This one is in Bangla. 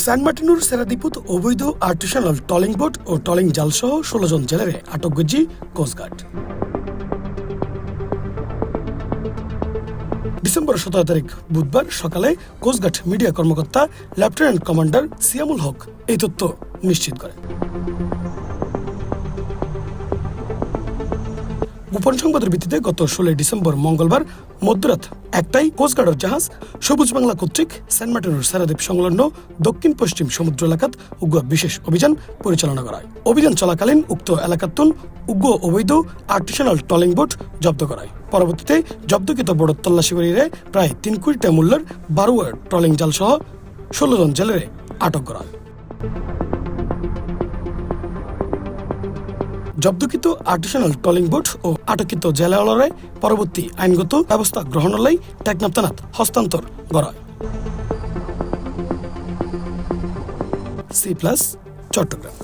সেন্ট মার্টিনুর সেরাদ্বীপত অবৈধ আর্টিসানাল ট্রলিং বোট ও ট্রলিং জালসহ 16 জন জেলেরে আটক গেছে কোস্টগার্ড। ডিসেম্বর 17 তারিখ বুধবার সকালে কোস্টগার্ড মিডিয়া কর্মকর্তা লেফটেন্যান্ট কমান্ডার সিয়ামুল হক এই তথ্য নিশ্চিত করেন। গোপন সংবাদের ভিত্তিতে গত 16 ডিসেম্বর মঙ্গলবার মধ্যরাত একটাই কোস্টগার্ডের জাহাজ সবুজ বাংলা কর্তৃক সেন্ট মার্টিনুর সেরাদ্বীপ সংলগ্ন দক্ষিণ পশ্চিম সমুদ্র এলাকাত উগ্র বিশেষ অভিযান পরিচালনা করা হয়। অভিযান চলাকালীন উক্ত এলাকাতুন উগ্র অবৈধ আর্টিসানাল ট্রলিং বোট জব্দ করা হয়। পরবর্তীতে জব্দকৃত বোট তল্লাশি করিয়ে প্রায় 3 কোটি টাকা মূল্যের 12 ট্রলিং জাল সহ 16 জন জেলেরে আটক করা হয়। জব্দকৃত আর্টিসানাল ট্রলিং বোট ও আটককৃত জেলেওয়ালারে পরবর্তী আইনগত ব্যবস্থা গ্রহণের লাই টেকনাফ থানাত হস্তান্তর করা হয়। C+ চট্টগ্রাম।